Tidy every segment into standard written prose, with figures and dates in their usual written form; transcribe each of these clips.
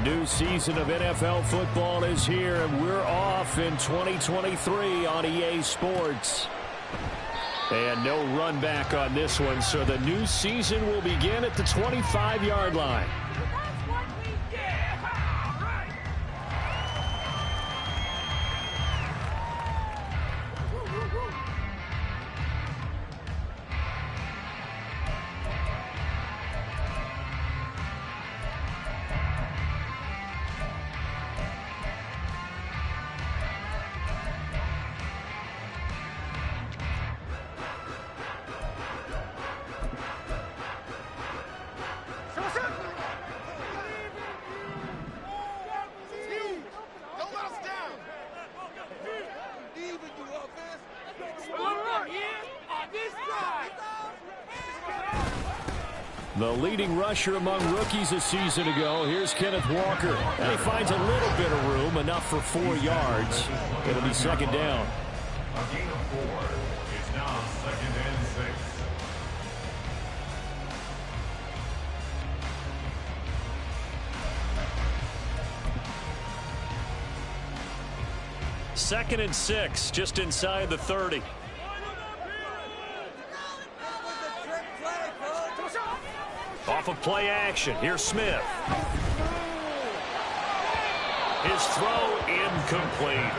new season of NFL football is here, and we're off in 2023 on EA Sports. And no run back on this one, so the new season will begin at the 25-yard line. The leading rusher among rookies a season ago. Here's Kenneth Walker. And he finds a little bit of room, enough for 4 yards. It'll be second down. A gain of 4. It's now 2nd and 6. Second and 6, just inside the 30. Off of play action. Here's Smith. His throw incomplete.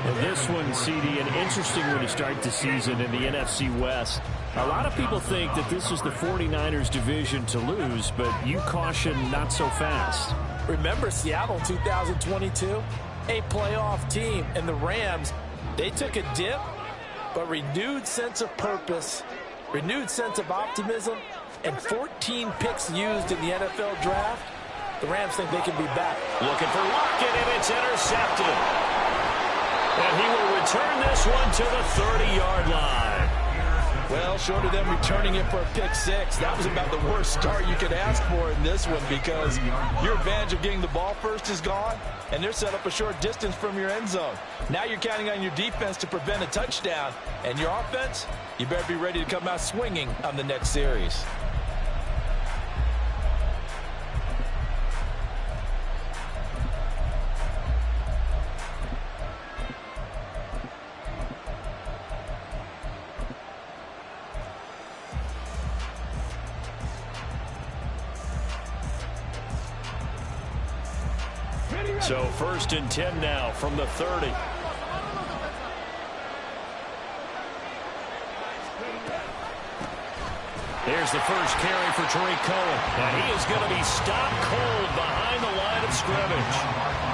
And this one, CD, an interesting one to start the season in the NFC West. A lot of people think that this is the 49ers division to lose, but you caution not so fast. Remember Seattle 2022? A playoff team, and the Rams, they took a dip, but renewed sense of purpose, renewed sense of optimism, and 14 picks used in the NFL draft. The Rams think they can be back. Looking for Lockett, and it's intercepted. And he will return this one to the 30-yard line. Well, short of them returning it for a pick six, that was about the worst start you could ask for in this one, because your advantage of getting the ball first is gone, and they're set up a short distance from your end zone. Now you're counting on your defense to prevent a touchdown, and your offense, you better be ready to come out swinging on the next series. So 1st and 10 now from the 30. Here's the first carry for Tariq Cohen. And he is going to be stopped cold behind the line of scrimmage.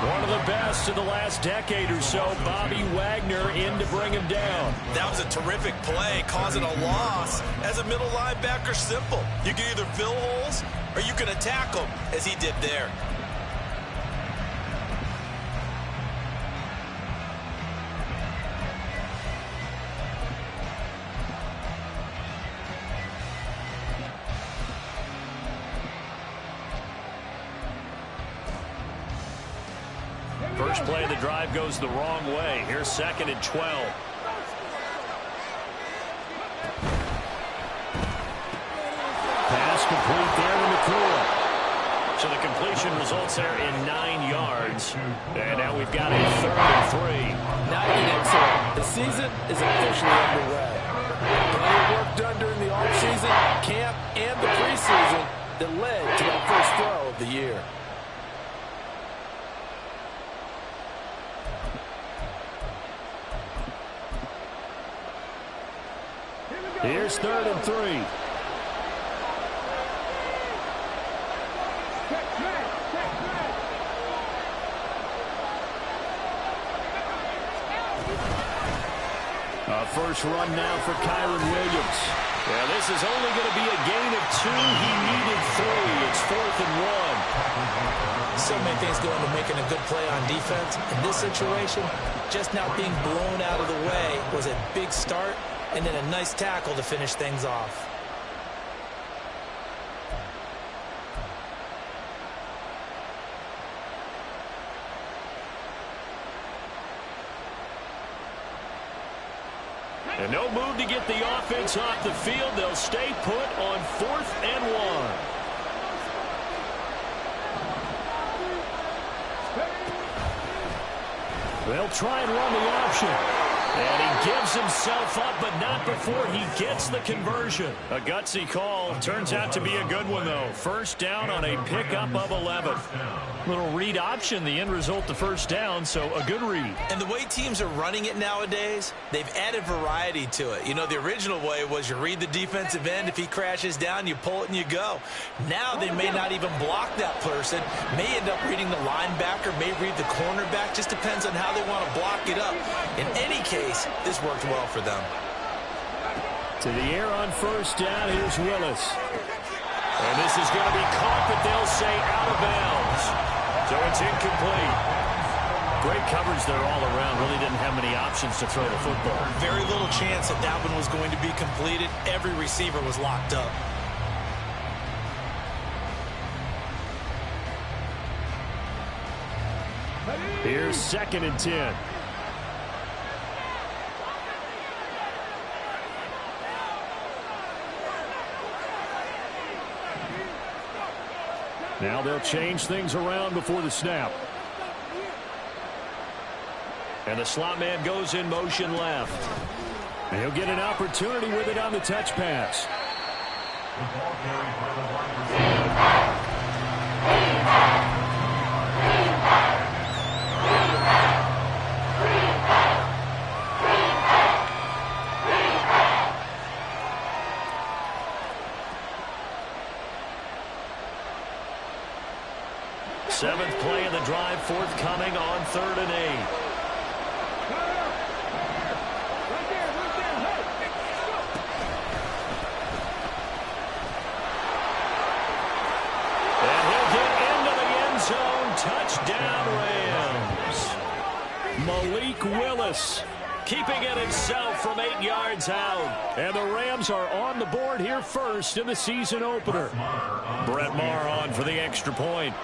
One of the best of the last decade or so, Bobby Wagner in to bring him down. That was a terrific play, causing a loss. As a middle linebacker, simple. You can either fill holes or you can attack them, as he did there. First play of the drive goes the wrong way. Here's 2nd and 12. Pass complete there to McCool. So the completion results there in 9 yards. And now we've got a 3rd and 3. Now you can excel. The season is officially underway. Plenty of work done during the offseason, camp, and the preseason that led to that first throw of the year. Here's 3rd and 3. A first run now for Kyron Williams. Yeah, this is only going to be a gain of 2. He needed 3. It's 4th and 1. So many things go into making a good play on defense. In this situation, just not being blown out of the way was a big start, and then a nice tackle to finish things off. And no move to get the offense off the field. They'll stay put on 4th and 1. They'll try and run the option. And he gives himself up, but not before he gets the conversion. A gutsy call. Turns out to be a good one, though. First down on a pickup of 11. Little read option, the end result, the first down, so a good read. And the way teams are running it nowadays, they've added variety to it. You know, the original way was you read the defensive end. If he crashes down, you pull it and you go. Now they may not even block that person. May end up reading the linebacker, may read the cornerback. Just depends on how they want to block it up. In any case, this worked well for them. To the air on first down, here's Willis. And this is going to be caught, but they'll say out of bounds. So it's incomplete. Great coverage there all around. Really didn't have many options to throw the football. Very little chance that that one was going to be completed. Every receiver was locked up. Here's 2nd and 10. Now they'll change things around before the snap. And the slot man goes in motion left. And he'll get an opportunity with it on the touch pass. The ball carried by the wide receiver. Seventh play of the drive forthcoming on 3rd and 8. And he'll get into the end zone. Touchdown, Rams. Malik Willis keeping it himself from 8 yards out. And the Rams are on the board here first in the season opener. Brett Maher on for the extra point.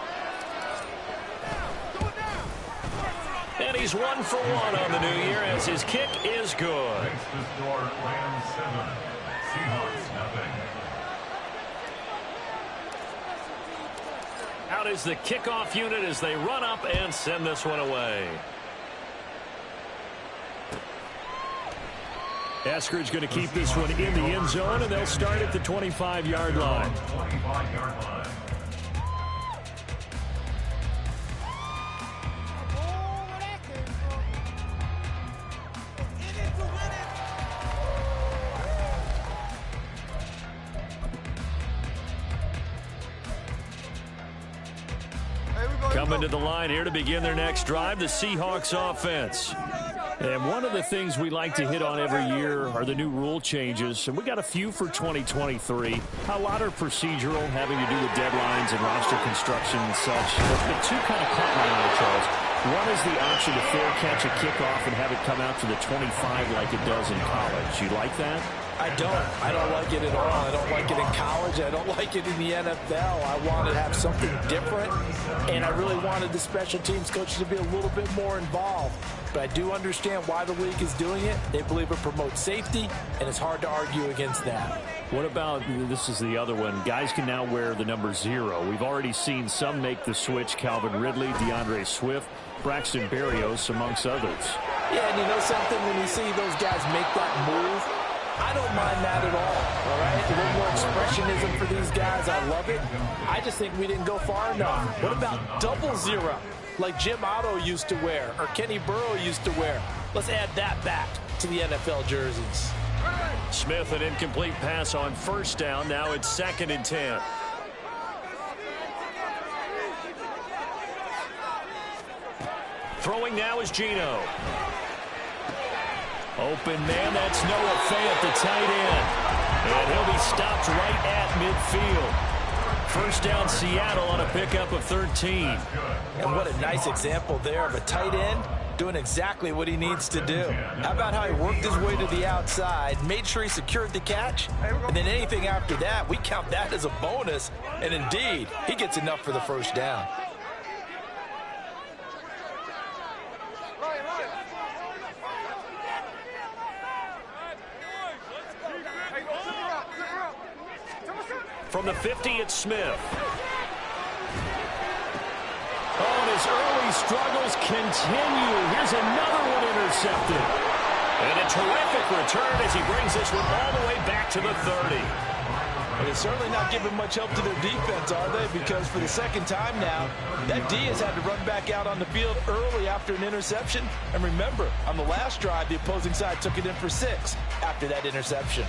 And he's 1 for 1 on the new year as his kick is good. Makes the score Rams 7, Seahawks nothing. Out is the kickoff unit as they run up and send this one away. Eskridge going to keep this one in the end zone, and they'll start at the 25-yard line. 25-yard line. Coming to the line here to begin their next drive, the Seahawks offense. And one of the things we like to hit on every year are the new rule changes, and we got a few for 2023. A lot are procedural, having to do with deadlines and roster construction and such. But two kind of caught my eye, Charles. One is the option to fair catch a kickoff and have it come out to the 25 like it does in college. You like that? I don't like it at all. I don't like it in college. I don't like it in the NFL. I want to have something different, and I really wanted the special teams coaches to be a little bit more involved. But I do understand why the league is doing it. They believe it promotes safety, and it's hard to argue against that. What about, this is the other one, guys can now wear the number 0. We've already seen some make the switch, Calvin Ridley, DeAndre Swift, Braxton Berrios, amongst others. Yeah, and you know something? When you see those guys make that move, I don't mind that at all right? A little more expressionism for these guys. I love it. I just think we didn't go far enough. What about 00, like Jim Otto used to wear or Kenny Burrow used to wear? Let's add that back to the NFL jerseys. Smith, an incomplete pass on first down. Now it's 2nd and 10. Throwing now is Geno. Open man, that's Noah Fant, the tight end. And he'll be stopped right at midfield. First down Seattle on a pickup of 13. And what a nice example there of a tight end doing exactly what he needs to do. How about how he worked his way to the outside, made sure he secured the catch, and then anything after that, we count that as a bonus. And indeed, he gets enough for the first down. From the 50, it's Smith. Oh, and his his early struggles continue. Here's another one intercepted. And a terrific return as he brings this one all the way back to the 30. Well, they're certainly not giving much help to their defense, are they? Because for the second time now, that D has had to run back out on the field early after an interception. And remember, on the last drive, the opposing side took it in for 6 after that interception.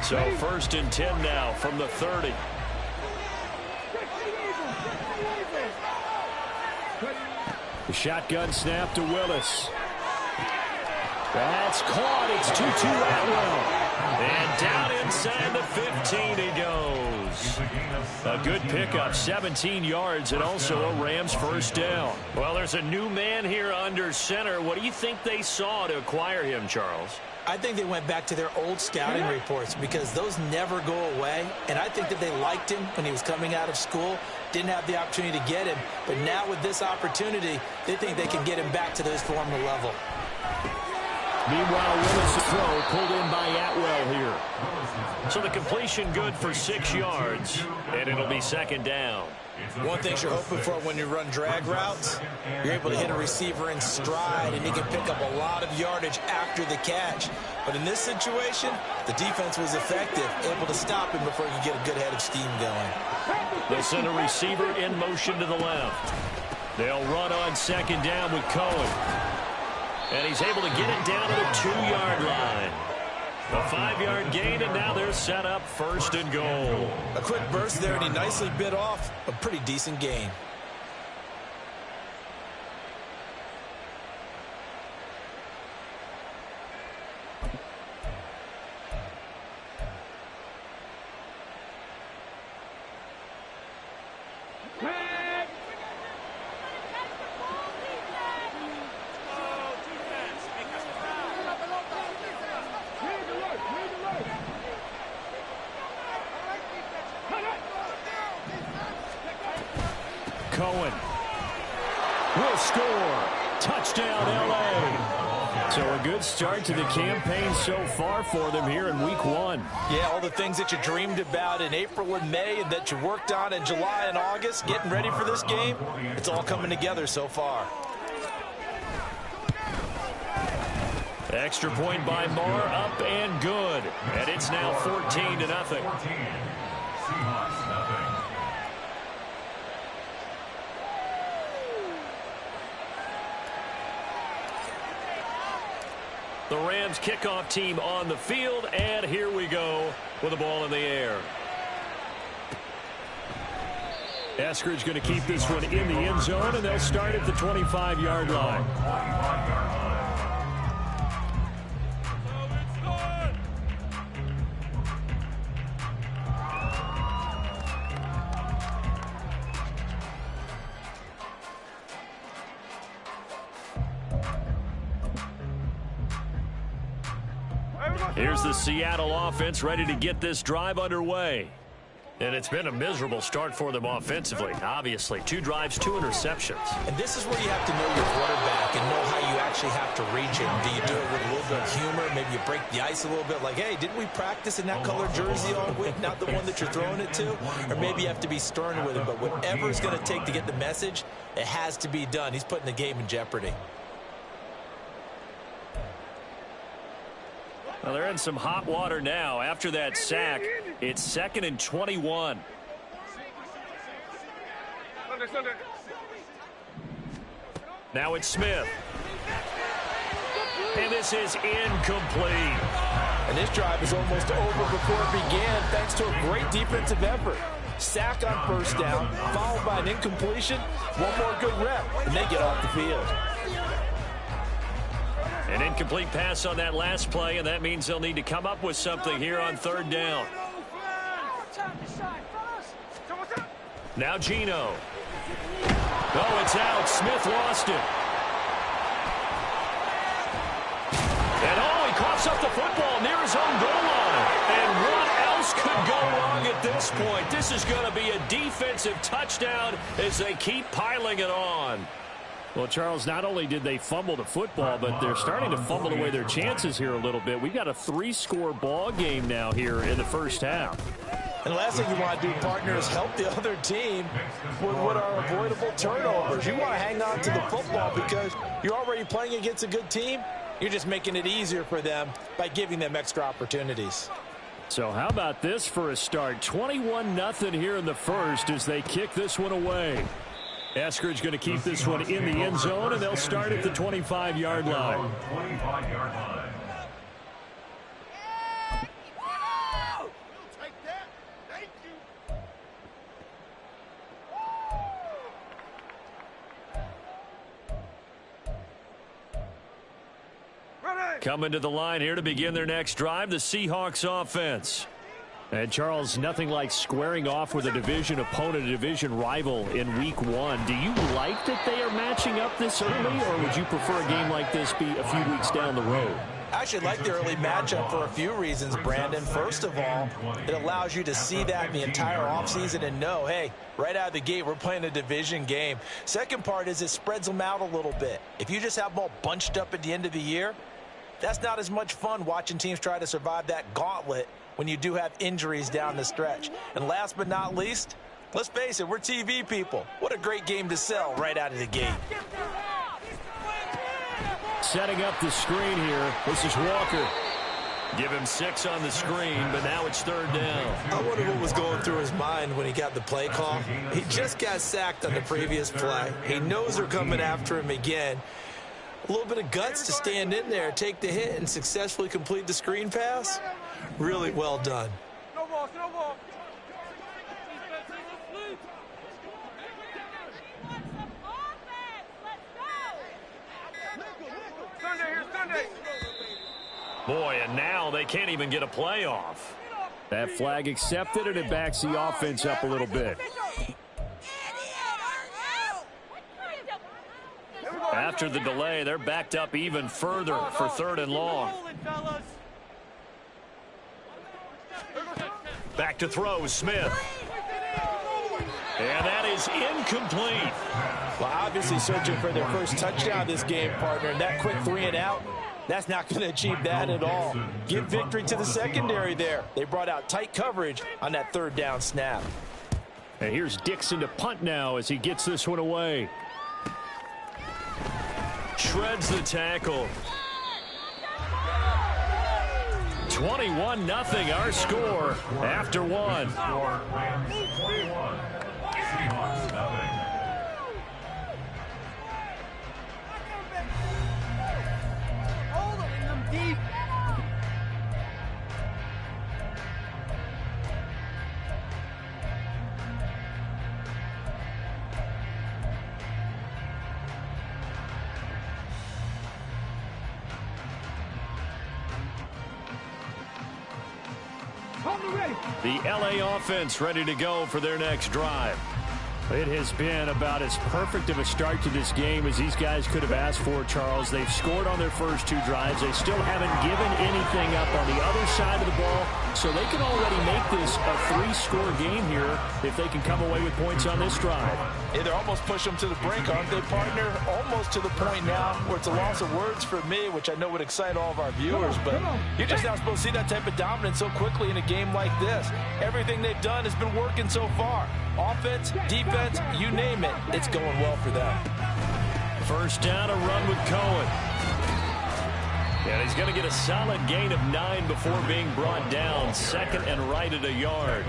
So 1st and 10 now from the 30. The shotgun snap to Willis. That's caught. It's 2-2 Atwell. And down inside the 15 he goes. A good pickup, 17 yards, and also a Rams first down. Well, there's a new man here under center. What do you think they saw to acquire him, Charles? I think they went back to their old scouting reports because those never go away. And I think that they liked him when he was coming out of school. Didn't have the opportunity to get him. But now with this opportunity, they think they can get him back to this former level. Meanwhile, Willis' throw pulled in by Atwell here. So the completion good for 6 yards, and it'll be 2nd down. One thing you're hoping for when you run drag routes, you're able to hit a receiver in stride, and he can pick up a lot of yardage after the catch. But in this situation, the defense was effective, able to stop him before he could get a good head of steam going. They'll send a receiver in motion to the left. They'll run on 2nd down with Cohen. And he's able to get it down to the 2-yard line. A 5-yard gain, and now they're set up 1st and goal. A quick burst there, and he nicely bit off a pretty decent gain. Cohen will score. Touchdown, L.A. So a good start to the campaign so far for them here in Week 1. Yeah, all the things that you dreamed about in April and May and that you worked on in July and August, getting ready for this game, it's all coming together so far. Extra point by Marr, up and good. And it's now 14-0. The Rams kickoff team on the field, and here we go with the ball in the air. Eskridge going to keep this one in the end zone, and they'll start at the 25-yard line. Here's the Seattle offense ready to get this drive underway. And it's been a miserable start for them offensively. Obviously, 2 drives, 2 interceptions. And this is where you have to know your quarterback and know how you actually have to reach him. Do you do it with a little bit of humor? Maybe you break the ice a little bit like, hey, didn't we practice in that color jersey all week, not the one that you're throwing it to? Or maybe you have to be stern with him. But whatever it's going to take to get the message, it has to be done. He's putting the game in jeopardy. Well, they're in some hot water now. After that sack, it's 2nd and 21. Now it's Smith. And this is incomplete. And this drive is almost over before it began thanks to a great defensive effort. Sack on 1st down, followed by an incompletion. One more good rep, and they get off the field. An incomplete pass on that last play, and that means they'll need to come up with something here on 3rd down. Now Gino. Oh, it's out. Smith lost it. And he coughs up the football near his own goal line. And what else could go wrong at this point? This is going to be a defensive touchdown as they keep piling it on. Well, Charles, not only did they fumble the football, but they're starting to fumble away their chances here a little bit. We've got a 3-score ball game now here in the first half. And the last thing you want to do, partner, is help the other team with what are avoidable turnovers. You want to hang on to the football because you're already playing against a good team. You're just making it easier for them by giving them extra opportunities. So how about this for a start? 21-0 here in the first as they kick this one away. Eskridge going to keep this one in the end zone, and they'll start at the 25-yard line. 25-yard line. Coming to the line here to begin their next drive, the Seahawks offense. And Charles, nothing like squaring off with a division opponent, a division rival in week 1. Do you like that they are matching up this early, or would you prefer a game like this be a few weeks down the road? I actually like the early matchup for a few reasons, Brandon. First of all, it allows you to see that in the entire offseason and know, hey, right out of the gate, we're playing a division game. Second part is it spreads them out a little bit. If you just have them all bunched up at the end of the year, that's not as much fun watching teams try to survive that gauntlet when you do have injuries down the stretch. And last but not least, let's face it, we're TV people. What a great game to sell right out of the gate. Setting up the screen here. This is Walker. Give him 6 on the screen, but now it's 3rd down. I wonder what was going through his mind when he got the play call. He just got sacked on the previous play. He knows they're coming after him again. A little bit of guts to stand in there, take the hit, and successfully complete the screen pass. Really well done. No ball, no ball. Boy, and now they can't even get a play off. That flag accepted, and it backs the offense up a little bit. After the delay, they're backed up even further for 3rd and long. Back to throw, Smith. And that is incomplete. Well, obviously searching for their first touchdown this game, partner. And that quick 3 and out, that's not going to achieve that at all. Give victory to the secondary there. They brought out tight coverage on that 3rd down snap. And here's Dixon to punt now as he gets this one away. Shreds the tackle. 21-0 our score after 1. Score, Rams 21. Seahawks nothing. The LA offense ready to go for their next drive. It has been about as perfect of a start to this game as these guys could have asked for, Charles. They've scored on their first 2 drives. They still haven't given anything up on the other side of the ball, so they can already make this a 3-score game here if they can come away with points on this drive. Yeah, they're almost pushing them to the brink, aren't they, partner? Almost to the point now where it's a loss of words for me, which I know would excite all of our viewers, but you're just not supposed to see that type of dominance so quickly in a game like this. Everything they've done has been working so far. Offense, defense, you name it, it's going well for them. First down, a run with Cohen. And he's going to get a solid gain of 9 before being brought down. 2nd and right at a yard.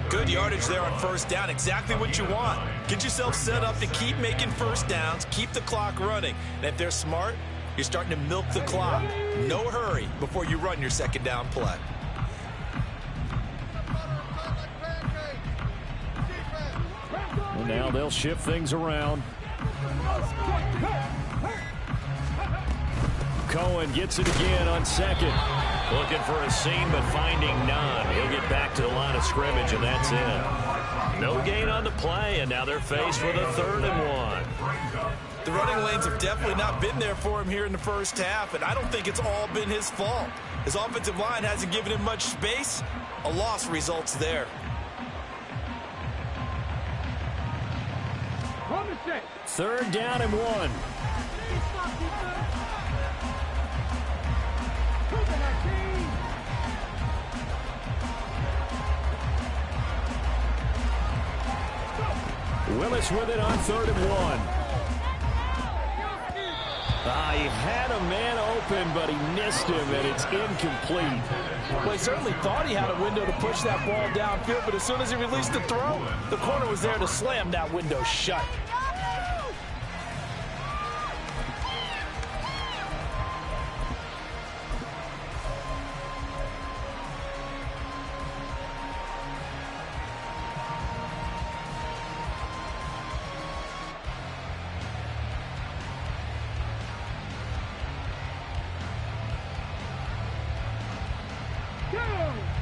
Good yardage there on first down. Exactly what you want. Get yourself set up to keep making first downs, keep the clock running. And if they're smart, you're starting to milk the clock. No hurry before you run your 2nd down play. And now they'll shift things around. Cohen gets it again on 2nd. Looking for a seam, but finding none. He'll get back to the line of scrimmage, and that's it. No gain on the play, and now they're faced with a 3rd and 1. The running lanes have definitely not been there for him here in the first half, and I don't think it's all been his fault. His offensive line hasn't given him much space. A loss results there. Third down and 1. Willis with it on 3rd and 1. He had a man open, but he missed him, and it's incomplete. Well, he certainly thought he had a window to push that ball downfield, but as soon as he released the throw, the corner was there to slam that window shut.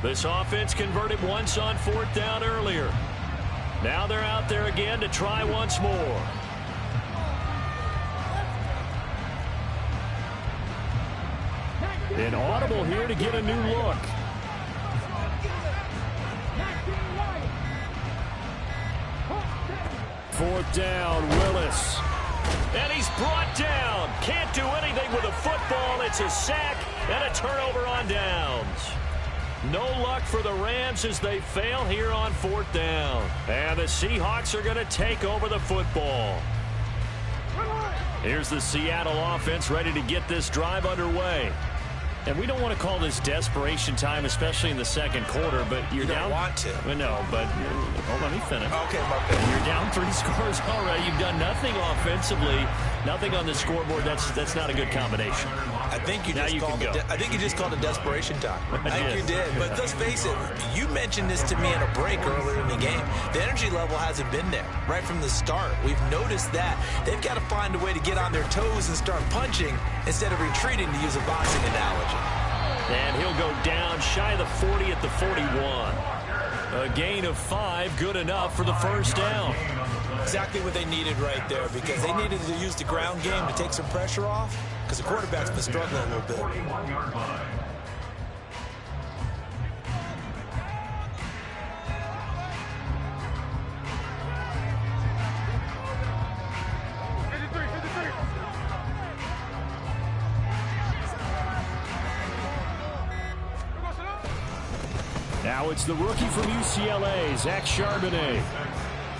This offense converted once on 4th down earlier. Now they're out there again to try once more. An audible here to get a new look. Fourth down, Willis. And he's brought down. Can't do anything with a football. It's a sack and a turnover on downs. No luck for the Rams as they fail here on 4th down. And the Seahawks are going to take over the football. Here's the Seattle offense ready to get this drive underway. And we don't want to call this desperation time, especially in the second quarter, but you're down. You don't want to. No, but let me finish. Okay, my bad. You're down 3 scores already. You've done nothing offensively, nothing on the scoreboard. That's not a good combination. I think you just called it desperation time. I think you did. But let's face it, you mentioned this to me in a break earlier in the game. The energy level hasn't been there right from the start. We've noticed that. They've got to find a way to get on their toes and start punching instead of retreating, to use a boxing analogy. And he'll go down shy of the 40 at the 41. A gain of 5, good enough for the first down. Exactly what they needed right there, because they needed to use the ground game to take some pressure off, because the quarterback's been struggling a little bit. Now it's the rookie from UCLA, Zach Charbonnet.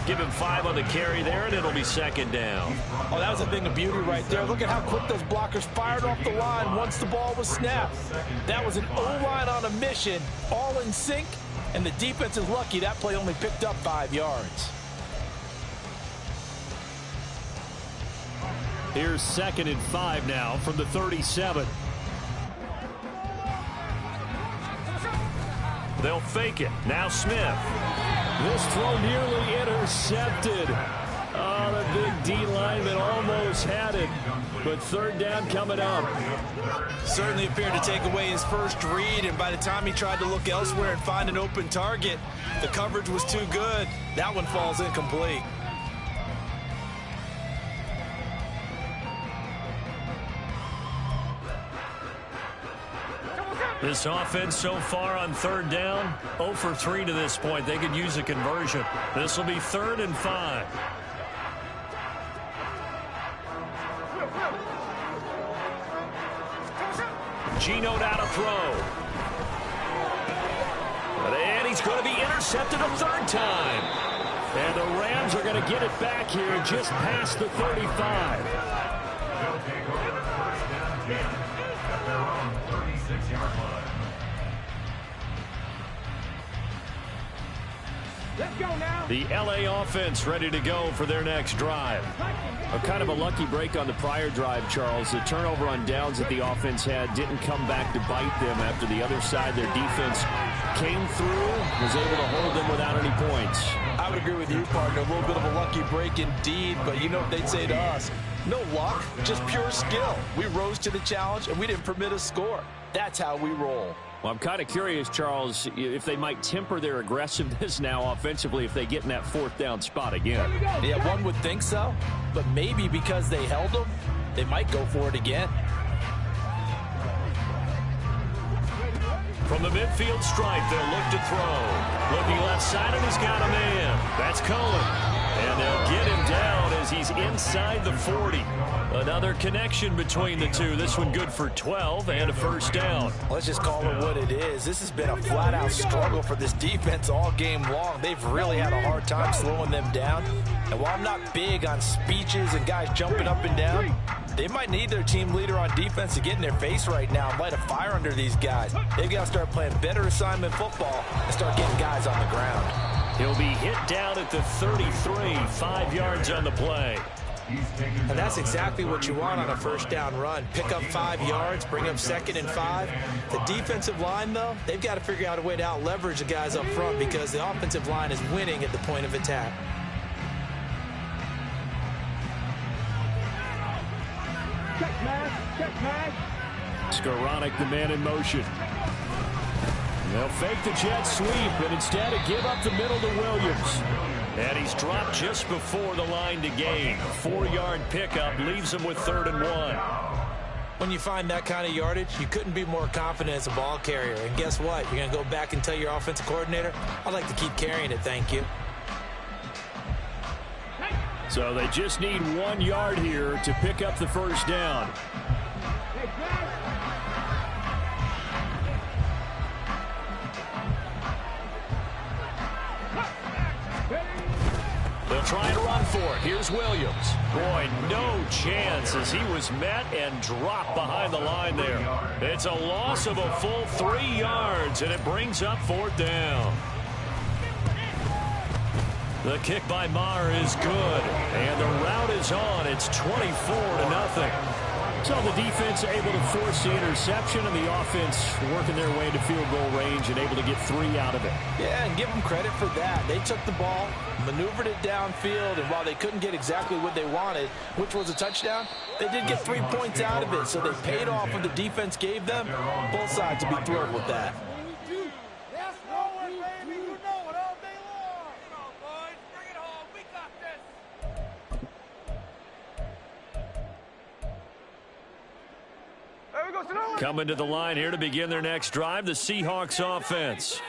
Give him 5 on the carry there, and it'll be 2nd down. Oh, that was a thing of beauty right there. Look at how quick those blockers fired off the line once the ball was snapped. That was an O-line on a mission, all in sync, and the defense is lucky that play only picked up 5 yards. Here's 2nd and 5 now from the 37. They'll fake it. Now Smith. This throw nearly intercepted. Oh, the big D lineman almost had it. But 3rd down coming up. Certainly appeared to take away his first read, and by the time he tried to look elsewhere and find an open target, the coverage was too good. That one falls incomplete. This offense so far on 3rd down, 0 for 3 to this point. They could use a conversion. This will be 3rd and 5. Geno down to throw. And he's going to be intercepted a 3rd time. And the Rams are going to get it back here just past the 35. Let's go now. The LA offense ready to go for their next drive. A kind of a lucky break on the prior drive, Charles. The turnover on downs that the offense had didn't come back to bite them after the other side. Their defense came through, was able to hold them without any points. I would agree with you, partner. A little bit of a lucky break indeed, but you know what they'd say to us? No luck, just pure skill. We rose to the challenge, and we didn't permit a score. That's how we roll. Well, I'm kind of curious, Charles, if they might temper their aggressiveness now offensively if they get in that 4th down spot again. Yeah, one would think so, but maybe because they held them, they might go for it again. From the midfield stripe, they'll look to throw. Looking left side, and he's got a man. That's Cohen. And they'll get him down as inside the 40. Another connection between the two. This one good for 12 and a first down. Let's just call it what it is. This has been a flat-out struggle for this defense all game long. They've really had a hard time slowing them down. And while I'm not big on speeches and guys jumping up and down, they might need their team leader on defense to get in their face right now and light a fire under these guys. They've got to start playing better assignment football and start getting guys on the ground. He'll be hit down at the 33, 5 yards on the play. And that's exactly what you want on a first down run. Pick up 5 yards, bring up 2nd and 5. The defensive line, though, they've got to figure out a way to out-leverage the guys up front because the offensive line is winning at the point of attack. Skoranek, the man in motion. They'll fake the jet sweep and instead give up the middle to Williams. And he's dropped just before the line to gain. 4-yard pickup leaves him with 3rd and 1. When you find that kind of yardage, you couldn't be more confident as a ball carrier. And guess what? You're going to go back and tell your offensive coordinator, I'd like to keep carrying it, thank you. So they just need 1 yard here to pick up the first down. They'll try and run for it. Here's Williams. Boy, no chance as he was met and dropped behind the line there. It's a loss of a full 3 yards, and it brings up 4th down. The kick by Maher is good, and the route is on. It's 24-0. So the defense able to force the interception, and the offense working their way to field goal range and able to get 3 out of it. Yeah, and give them credit for that. They took the ball, maneuvered it downfield, and while they couldn't get exactly what they wanted, which was a touchdown, they did get 3 points out of it. So they paid off what the defense gave them. Both sides will be thrilled with that. Coming to the line here to begin their next drive, the Seahawks offense.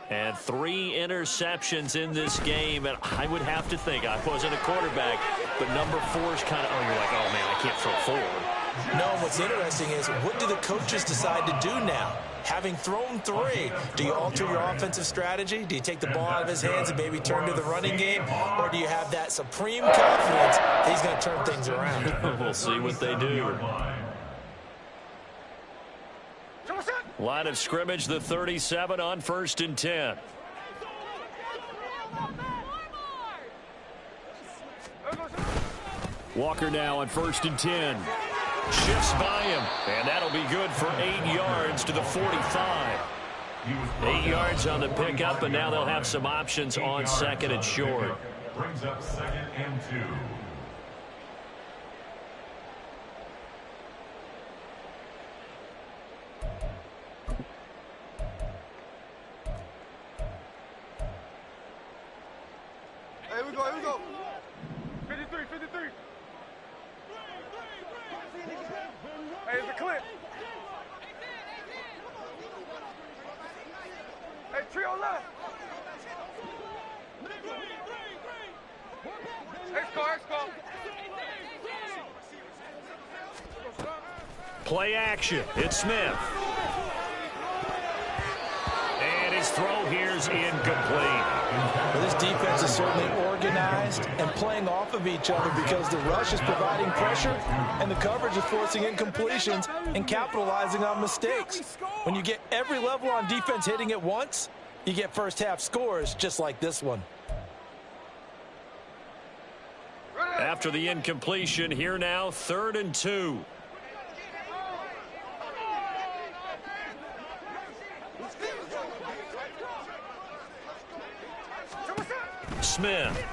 And 3 interceptions in this game, and I would have to think, I wasn't a quarterback, but number 4 is kind of, you're like, oh man, I can't throw forward. No, what's interesting is, what do the coaches decide to do now? Having thrown 3, do you alter your offensive strategy? Do you take the ball out of his hands and maybe turn to the running game? Or do you have that supreme confidence that he's going to turn things around? We'll see what they do. Line of scrimmage, the 37 on 1st and 10. Walker now on 1st and 10. Shifts by him, and that'll be good for 8 yards to the 45. 8 yards on the pickup, and now they'll have some options on 2nd and short. Brings up 2nd and 2. Here we go. 53. Hey, it's a clip. Hey, trio left. Hey, score. Play action. It's Smith. And his throw here's incomplete. Well, this defense is certainly organized and playing off of each other because the rush is providing pressure and the coverage is forcing incompletions and capitalizing on mistakes. When you get every level on defense hitting at once, you get first half scores just like this one. After the incompletion, here now, 3rd and 2. Smith.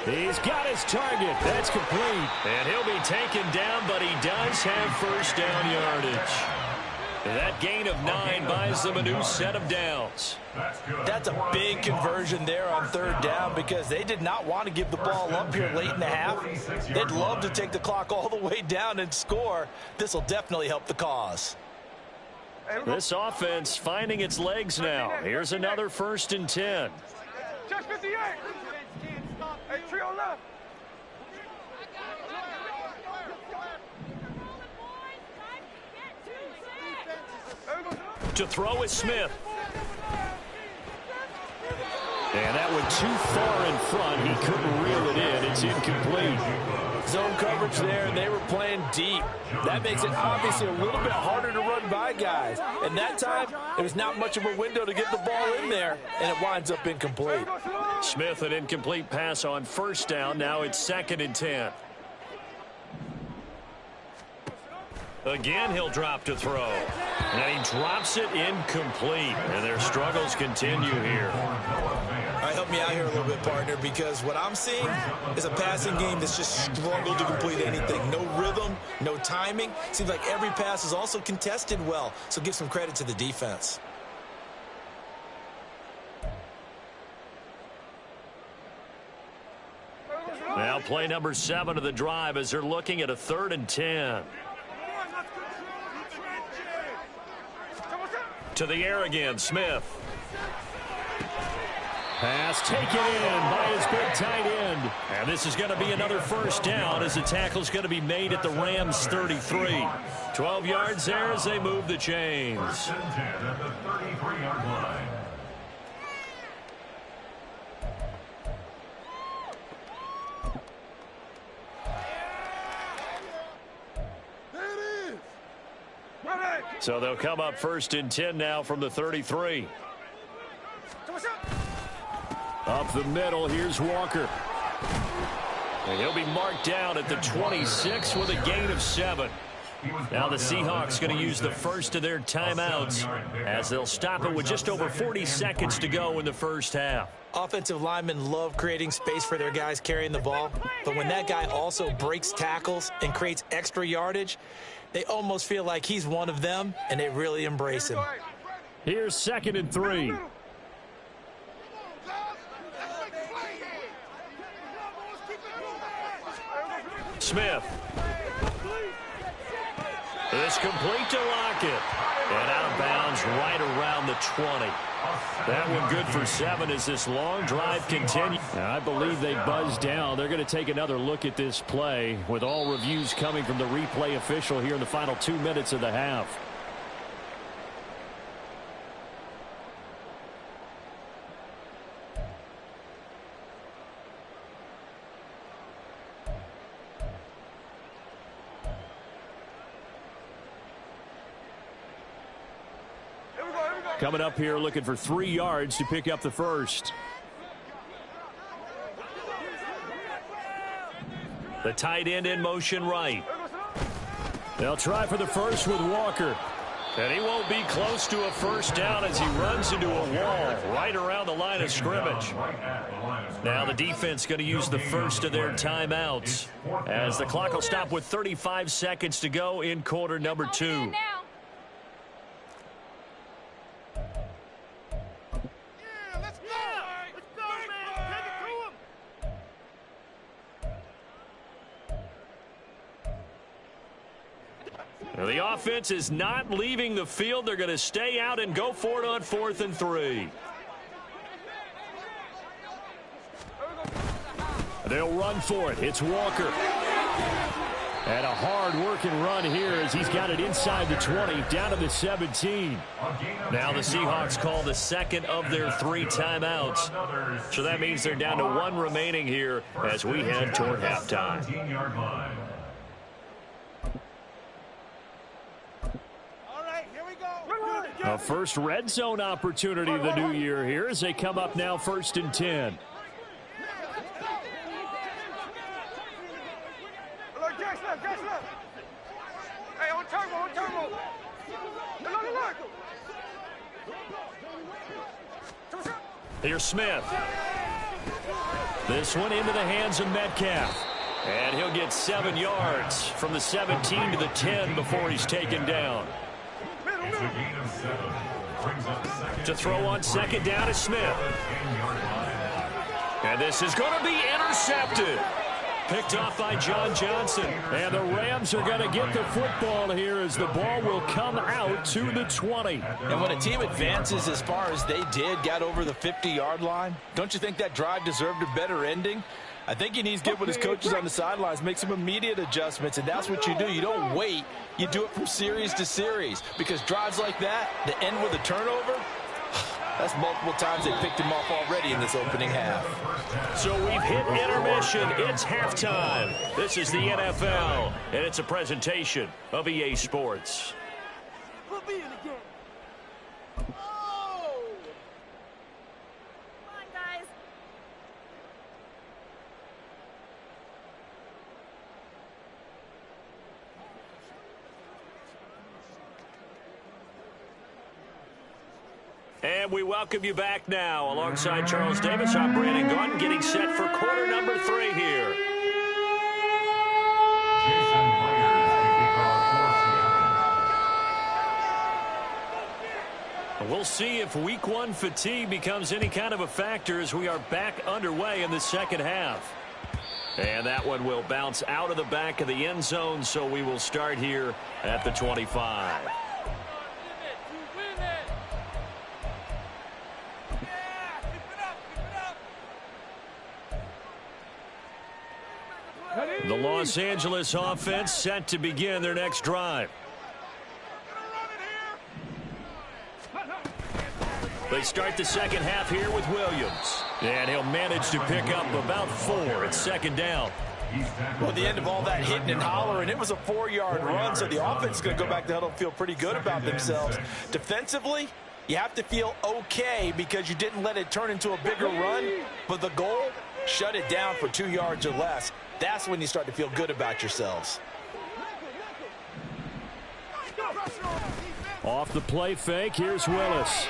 He's got his target. That's complete. And he'll be taken down, but he does have first down yardage. That gain of 9 buys them a new set of downs. That's a big conversion there on 3rd down because they did not want to give the ball up here late in the half. They'd love to take the clock all the way down and score. This will definitely help the cause. This offense finding its legs now. Here's another 1st and 10. Check 58. Hey, trio left. To throw is Smith. And that went too far in front. He couldn't reel it in. It's incomplete. Zone coverage there, and they were playing deep. That makes it obviously a little bit harder to run by guys. And that time, there was not much of a window to get the ball in there, and it winds up incomplete. Smith, an incomplete pass on first down. Now it's 2nd and 10. Again, he'll drop to throw. And he drops it incomplete. And their struggles continue here. All right, help me out here a little bit, partner, because what I'm seeing is a passing game that's just struggled to complete anything. No rhythm, no timing. Seems like every pass is also contested well, so give some credit to the defense. Now play number 7 of the drive as they're looking at a 3rd and 10. To the air again, Smith. Pass taken in by his big tight end. And this is going to be another first down as the tackle's going to be made at the Rams' 33. 12 yards there as they move the chains. First and 10 at the 33-yard line. So they'll come up 1st and 10 now from the 33. Up the middle, here's Walker. And he'll be marked down at the 26 with a gain of 7. Now the Seahawks going to use the first of their timeouts as they'll stop it with just over 40 seconds to go in the first half. Offensive linemen love creating space for their guys carrying the ball, but when that guy also breaks tackles and creates extra yardage, they almost feel like he's one of them, and they really embrace him. Here's 2nd and 3. Smith. It's complete to Lockett. And out of bounds right around the 20. That one good for 7 as this long drive continues. I believe they buzzed down. They're going to take another look at this play with all reviews coming from the replay official here in the final 2 minutes of the half. Coming up here looking for 3 yards to pick up the first. The tight end in motion right. They'll try for the first with Walker. And he won't be close to a first down as he runs into a wall right around the line of scrimmage. Now the defense going to use the first of their timeouts as the clock will stop with 35 seconds to go in quarter number 2. The offense is not leaving the field. They're going to stay out and go for it on 4th and 3. They'll run for it. It's Walker. And a hard-working run here as he's got it inside the 20, down to the 17. Now the Seahawks call the second of their 3 timeouts. So that means they're down to 1 remaining here as we head toward halftime. A first red zone opportunity of the new year here as they come up now 1st and 10. Hey, on turbo. Here's Smith. This one into the hands of Metcalf. And he'll get 7 yards from the 17 to the 10 before he's taken down. To throw on 2nd down is Smith. And this is going to be intercepted. Picked off by John Johnson. And the Rams are going to get the football here as the ball will come out to the 20. And when a team advances as far as they did, got over the 50-yard line, don't you think that drive deserved a better ending? I think he needs to get with his coaches on the sidelines, make some immediate adjustments, and that's what you do. You don't wait. You do it from series to series, because drives like that end with a turnover, that's multiple times they picked him off already in this opening half. So we've hit intermission. It's halftime. This is the NFL, and it's a presentation of EA Sports. Put me in again. And we welcome you back now. Alongside Charles Davis, I'm Brandon Gordon, getting set for quarter number 3 here. Jason Myers to kick off for Seattle. We'll see if week 1 fatigue becomes any kind of a factor as we are back underway in the second half. And that one will bounce out of the back of the end zone, so we will start here at the 25. The Los Angeles offense set to begin their next drive. They start the second half here with Williams. And he'll manage to pick up about 4 at second down. Well, at the end of all that hitting and hollering, it was a 4-yard run, so the offense is going to go back to the huddle and feel pretty good about themselves. Defensively, you have to feel okay because you didn't let it turn into a bigger run, but the goal, shut it down for 2 yards or less. That's when you start to feel good about yourselves. Off the play fake, here's Willis.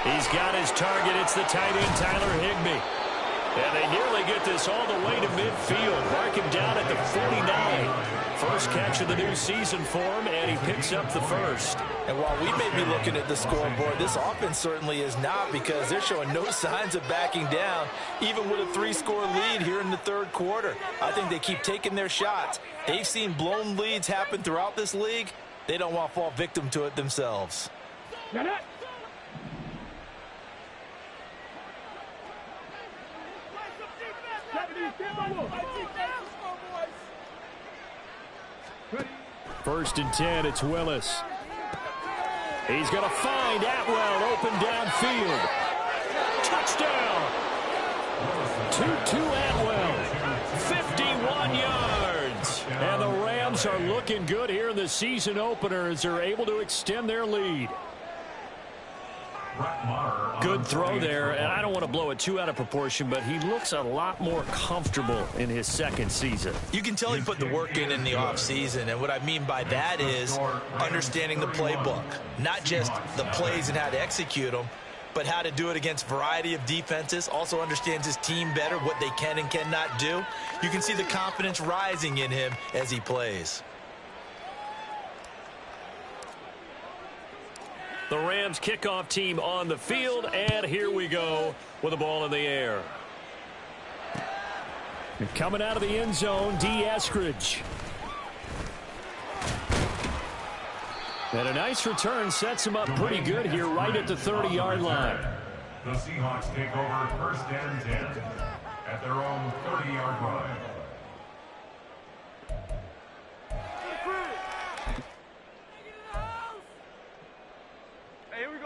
He's got his target. It's the tight end, Tyler Higbee. And they nearly get this all the way to midfield. Mark him down at the 49. First catch of the new season for him, and he picks up the first. And while we may be looking at the scoreboard, this offense certainly is not, because they're showing no signs of backing down, even with a 3-score lead here in the third quarter. I think they keep taking their shots. They've seen blown leads happen throughout this league. They don't want to fall victim to it themselves. First and 10, it's Willis. He's going to find Atwell open downfield. Touchdown! 2-2 Atwell. 51 yards. And the Rams are looking good here in the season opener as they're able to extend their lead. Good throw there, and I don't want to blow it too out of proportion, but he looks a lot more comfortable in his second season. You can tell he put the work in the offseason, and what I mean by that is understanding the playbook. Not just the plays and how to execute them, but how to do it against a variety of defenses. Also understands his team better, what they can and cannot do. You can see the confidence rising in him as he plays. The Rams kickoff team on the field, and here we go with the ball in the air. And coming out of the end zone, D. Eskridge. And a nice return sets him up pretty good here right at the 30-yard line. The Seahawks take over first and 10 at their own 30-yard line.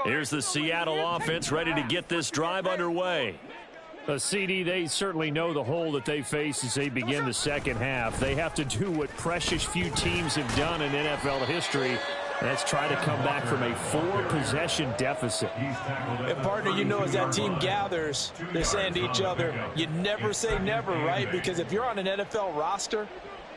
Here's the Seattle offense ready to get this drive underway. CD, they certainly know the hole that they face as they begin the second half. They have to do what precious few teams have done in NFL history, and that's try to come back from a 4-possession deficit. And partner, you know, as that team gathers, they're saying to each other, you never say never, right? Because if you're on an NFL roster,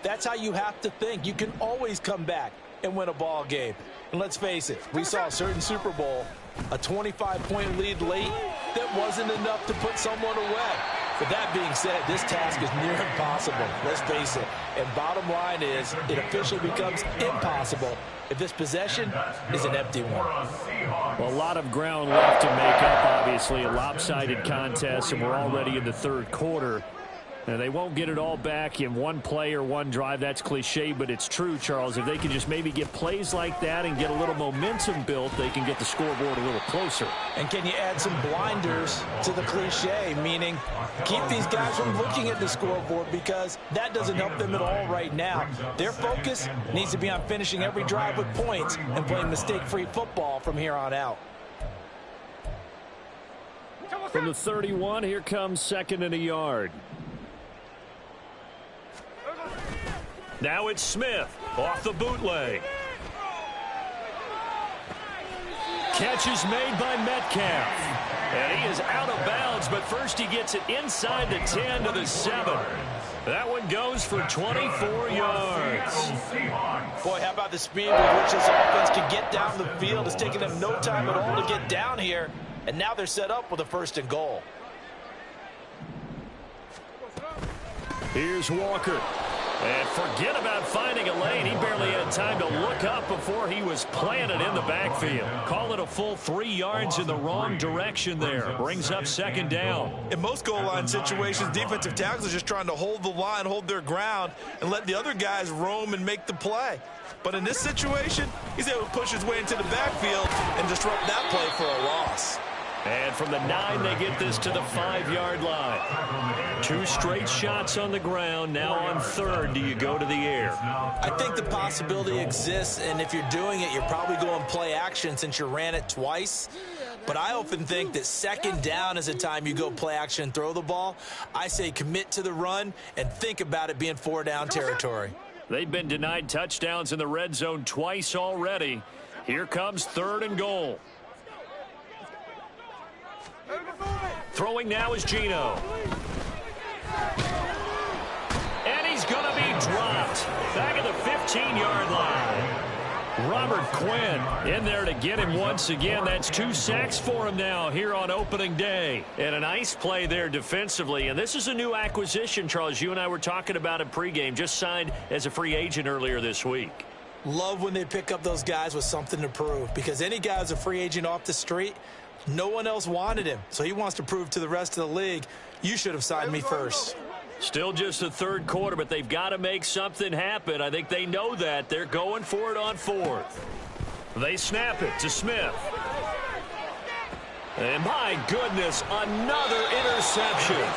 that's how you have to think. You can always come back and win a ball game. And let's face it, we saw a certain Super Bowl, a 25-point lead late that wasn't enough to put someone away. But that being said, this task is near impossible. Let's face it. And bottom line is, it officially becomes impossible if this possession is an empty one. Well, a lot of ground left to make up, obviously. A lopsided contest, and we're already in the third quarter. They won't get it all back in one play or one drive. That's cliche, but it's true, Charles. If they can just maybe get plays like that and get a little momentum built, they can get the scoreboard a little closer. And can you add some blinders to the cliche, meaning keep these guys from looking at the scoreboard, because that doesn't help them at all right now. Their focus needs to be on finishing every drive with points and playing mistake-free football from here on out. From the 31, here comes 2nd and a yard. Now it's Smith off the bootleg. Catch is made by Metcalf. And he is out of bounds, but first he gets it inside the 10 to the 7. That one goes for 24 yards. Boy, how about the speed with which this offense can get down the field? It's taking them no time at all to get down here. And now they're set up with a 1st and goal. Here's Walker. And forget about finding a lane. He barely had time to look up before he was planted in the backfield. Call it a full 3 yards in the wrong direction there. Brings up 2nd down. In most goal line situations, defensive tackles are just trying to hold the line, hold their ground, and let the other guys roam and make the play. But in this situation, he's able to push his way into the backfield and disrupt that play for a loss. And from the 9, they get this to the 5-yard line. 2 straight shots on the ground. Now on 3rd, do you go to the air? I think the possibility exists, and if you're doing it, you're probably going play action since you ran it twice. But I often think that 2nd down is a time you go play action and throw the ball. I say commit to the run and think about it being 4-down territory. They've been denied touchdowns in the red zone twice already. Here comes 3rd and goal. Throwing now is Geno. And he's going to be dropped. Back at the 15-yard line. Robert Quinn in there to get him once again. That's 2 sacks for him now here on opening day. And a nice play there defensively. And this is a new acquisition, Charles. You and I were talking about it pregame. Just signed as a free agent earlier this week. Love when they pick up those guys with something to prove, because any guy who's a free agent off the street, no one else wanted him, so he wants to prove to the rest of the league, you should have signed me first. Still just the 3rd quarter, but they've got to make something happen. I think they know that. They're going for it on 4th. They snap it to Smith. And my goodness, another interception.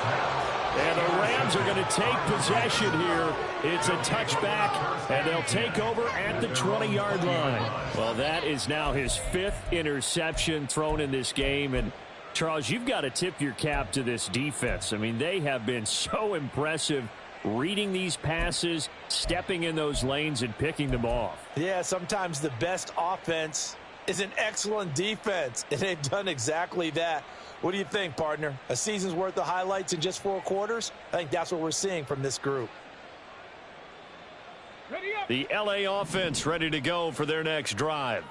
And the Rams are going to take possession here. It's a touchback, and they'll take over at the 20-yard line. Well, that is now his 5th interception thrown in this game. And, Charles, you've got to tip your cap to this defense. I mean, they have been so impressive reading these passes, stepping in those lanes, and picking them off. Yeah, sometimes the best offense is an excellent defense, and they've done exactly that. What do you think, partner? A season's worth of highlights in just 4 quarters? I think that's what we're seeing from this group. The LA offense ready to go for their next drive.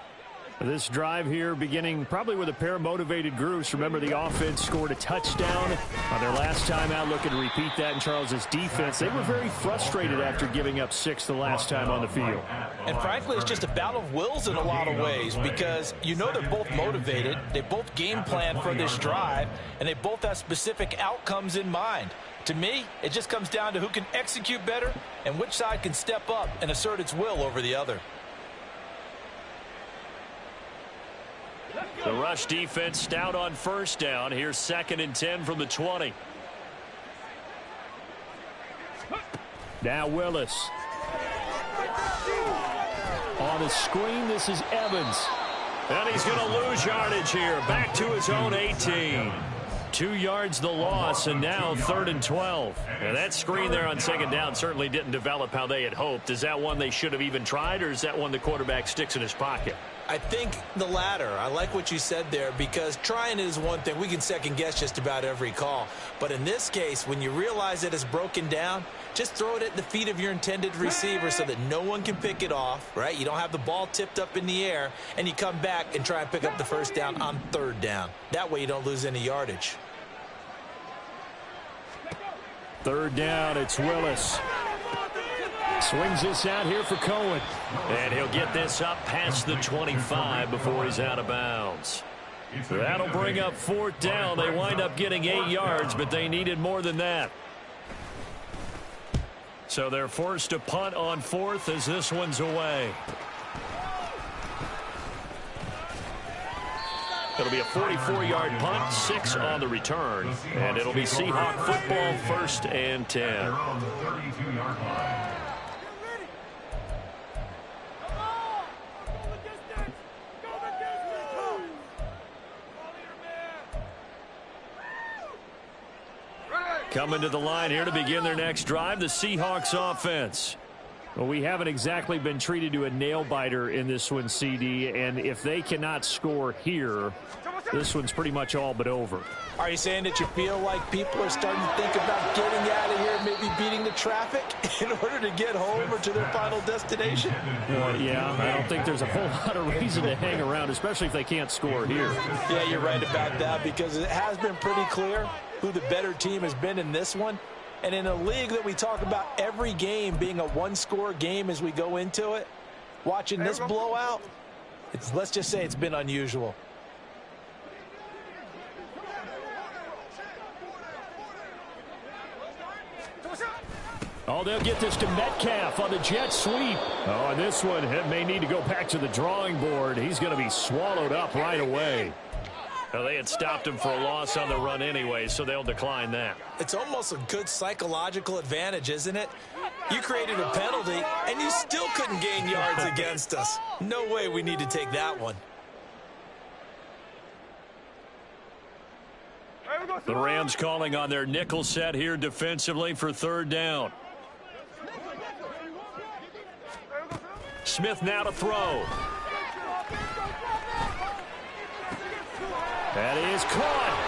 This drive here beginning probably with a pair of motivated groups. Remember, the offense scored a touchdown on their last time out. Looking to repeat that in Charles's defense. They were very frustrated after giving up 6 the last time on the field. And frankly, it's just a battle of wills in a lot of ways, because you know they're both motivated. They both game plan for this drive, and they both have specific outcomes in mind. To me, it just comes down to who can execute better and which side can step up and assert its will over the other. The rush defense stout on 1st down. Here's 2nd and 10 from the 20. Now Willis. On a screen, this is Evans. And he's going to lose yardage here. Back to his own 18. 2 yards the loss, and now 3rd and 12. And that screen there on 2nd down certainly didn't develop how they had hoped. Is that one they should have even tried, or is that one the quarterback sticks in his pocket? I think the latter. I like what you said there, because trying it is one thing. We can second guess just about every call. But in this case, when you realize that it's broken down, just throw it at the feet of your intended receiver so that no one can pick it off, right? You don't have the ball tipped up in the air, and you come back and try and pick up the 1st down on 3rd down. That way you don't lose any yardage. 3rd down, it's Willis. Swings this out here for Cohen. And he'll get this up past the 25 before he's out of bounds. That'll bring up 4th down. They wind up getting 8 yards, but they needed more than that. So they're forced to punt on fourth as this one's away. It'll be a 44-yard punt, 6 on the return, and it'll be Seahawk football, 1st and 10. They're on the 32-yard line. Coming to the line here to begin their next drive, the Seahawks offense. Well, we haven't exactly been treated to a nail-biter in this one, CD, and if they cannot score here, this one's pretty much all but over. Are you saying that you feel like people are starting to think about getting out of here, maybe beating the traffic in order to get home or to their final destination? Yeah, I don't think there's a whole lot of reason to hang around, especially if they can't score here. Yeah, you're right about that, because it has been pretty clear who the better team has been in this one. And in a league that we talk about every game being a one-score game as we go into it, watching this blowout, let's just say it's been unusual. Oh, they'll get this to Metcalf on the jet sweep. Oh, and this one may need to go back to the drawing board. He's going to be swallowed up right away. Well, they had stopped him for a loss on the run anyway, so they'll decline that. It's almost a good psychological advantage, isn't it? You created a penalty, and you still couldn't gain yards against us. No way we need to take that one. The Rams calling on their nickel set here defensively for 3rd down. Smith now to throw. That is caught.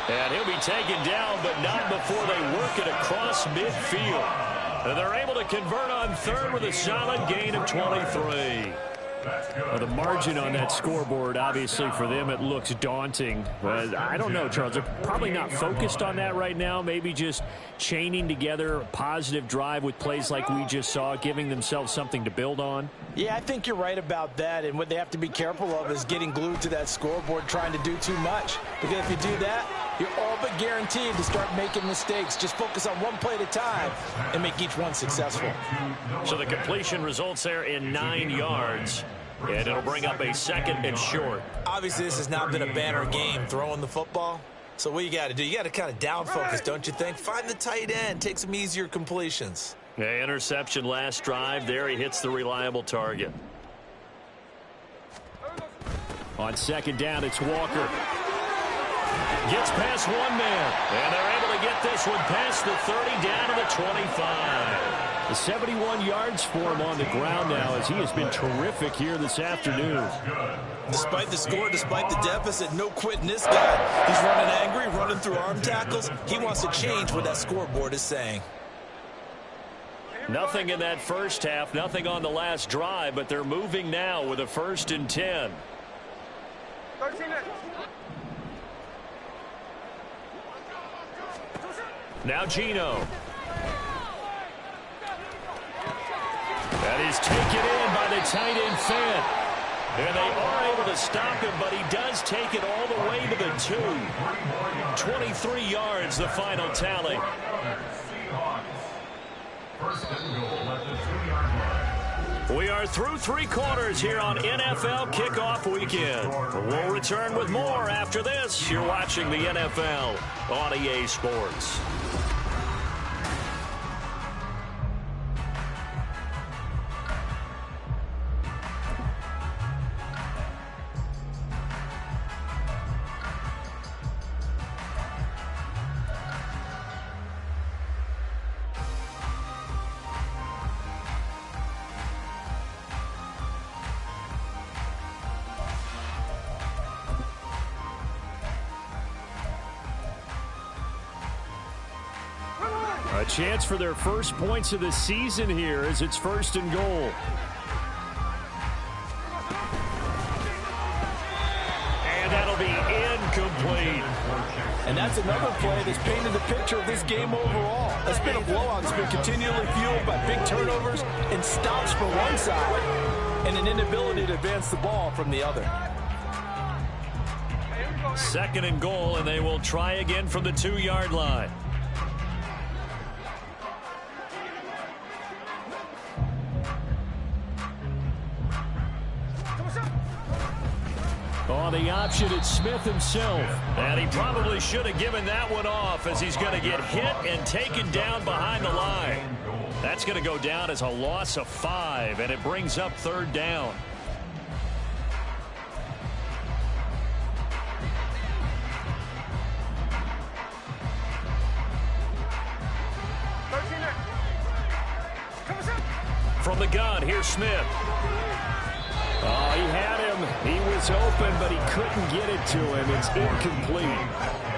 And he'll be taken down, but not before they work it across midfield. And they're able to convert on 3rd with a solid gain of 23. Well, the margin on that scoreboard, obviously, for them, it looks daunting. But I don't know, Charles. They're probably not focused on that right now. Maybe just chaining together a positive drive with plays like we just saw, giving themselves something to build on. Yeah, I think you're right about that. And what they have to be careful of is getting glued to that scoreboard, trying to do too much. Because if you do that, you're all but guaranteed to start making mistakes. Just focus on one play at a time and make each one successful. So the completion results there in 9 yards. And it'll bring up a 2nd and short. Obviously, this has not been a banner game throwing the football. So what you got to do, you got to kind of down focus, don't you think? Find the tight end, take some easier completions. Yeah, interception last drive. There he hits the reliable target. On 2nd down, it's Walker. Gets past one man. And they're able to get this one past the 30 down to the 25. 71 yards for him on the ground now as he has been terrific here this afternoon. Despite the score, despite the deficit, no quitting this guy. He's running angry, running through arm tackles. He wants to change what that scoreboard is saying. Nothing in that first half, nothing on the last drive, but they're moving now with a 1st and 10. Now Gino. That is taken in by the tight end Fant. And they are able to stop him, but he does take it all the way to the 2. 23 yards, the final tally. We are through 3 quarters here on NFL Kickoff Weekend. We'll return with more after this. You're watching the NFL on EA Sports. A chance for their first points of the season here as it's 1st and goal. And that'll be incomplete. And that's another play that's painted the picture of this game overall. It's been a blowout. It's been continually fueled by big turnovers and stops from one side and an inability to advance the ball from the other. 2nd and goal, and they will try again from the 2-yard line. On the option, it's Smith himself. And he probably should have given that one off as he's going to get hit and taken down behind the line. That's going to go down as a loss of 5, and it brings up 3rd down. From the gun, here's Smith. Oh, he had him. He was open, but he couldn't get it to him. It's incomplete.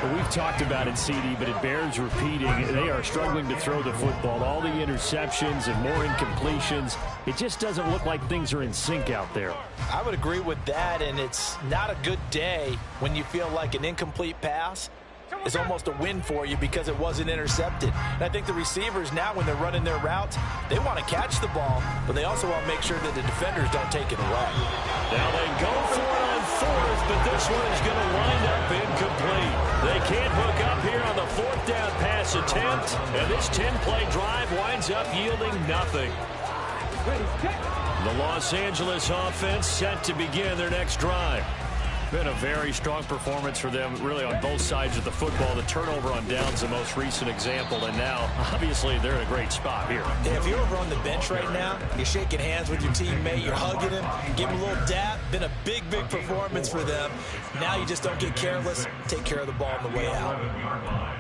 Well, we've talked about it, CD, but it bears repeating. They are struggling to throw the football. All the interceptions and more incompletions. It just doesn't look like things are in sync out there. I would agree with that, and it's not a good day when you feel like an incomplete pass is almost a win for you because it wasn't intercepted. And I think the receivers now, when they're running their routes, they want to catch the ball, but they also want to make sure that the defenders don't take it away. Now they go for it on 4th, but this one is going to wind up incomplete. They can't hook up here on the 4th down pass attempt, and this 10-play drive winds up yielding nothing. The Los Angeles offense set to begin their next drive. Been a very strong performance for them, really, on both sides of the football. The turnover on downs, the most recent example, and now, obviously, they're in a great spot here. Yeah, if you're over on the bench right now, you're shaking hands with your teammate, you're hugging him, give him a little dap. Been a big, big performance for them. Now you just don't get careless. Take care of the ball on the way out.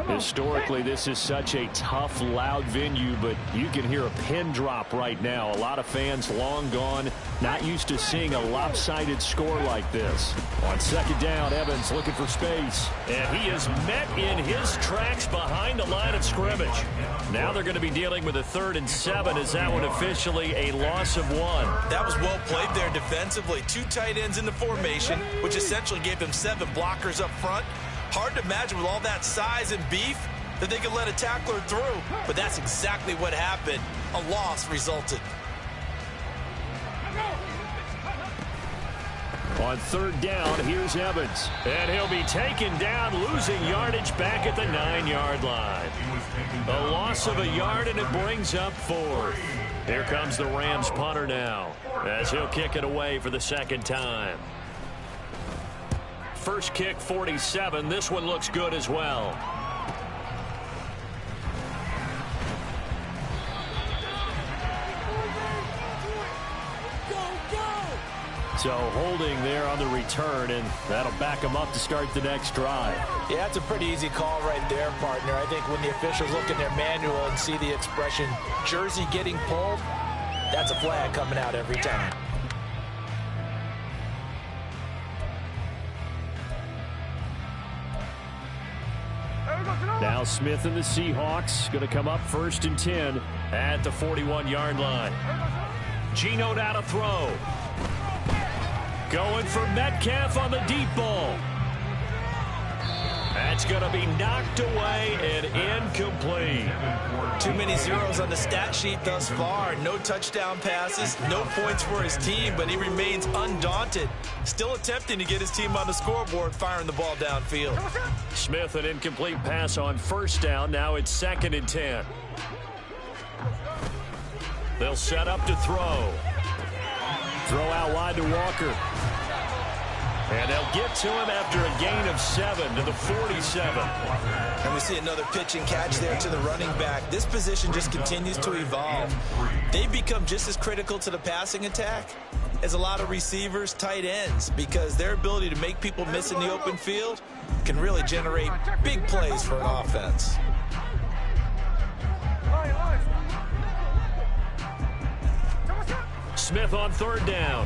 Historically, this is such a tough, loud venue, but you can hear a pin drop right now. A lot of fans long gone, not used to seeing a lopsided score like this. On 2nd down, Evans looking for space. And he is met in his tracks behind the line of scrimmage. Now they're going to be dealing with a 3rd and 7. Is that one officially a loss of 1? That was well played there defensively. 2 tight ends in the formation, which essentially gave them 7 blockers up front. Hard to imagine with all that size and beef that they could let a tackler through. But that's exactly what happened. A loss resulted. On 3rd down, here's Evans. And he'll be taken down, losing yardage back at the 9-yard line. A loss of a yard, and it brings up 4th. Here comes the Rams punter now, as he'll kick it away for the 2nd time. First kick, 47. This one looks good as well. So holding there on the return, and that'll back them up to start the next drive. Yeah, that's a pretty easy call right there, partner. I think when the officials look in their manual and see the expression jersey getting pulled, that's a flag coming out every time. Now Smith and the Seahawks going to come up 1st and 10 at the 41-yard line. Geno now to throw. Going for Metcalf on the deep ball. That's going to be knocked away and incomplete. Too many zeros on the stat sheet thus far. No touchdown passes, no points for his team, but he remains undaunted. Still attempting to get his team on the scoreboard, firing the ball downfield. Smith, an incomplete pass on 1st down. Now it's 2nd and 10. They'll set up to throw. Throw out wide to Walker. And they'll get to him after a gain of 7 to the 47. And we see another pitch and catch there to the running back. This position just continues to evolve. They've become just as critical to the passing attack as a lot of receivers, tight ends, because their ability to make people miss in the open field can really generate big plays for an offense. Smith on 3rd down.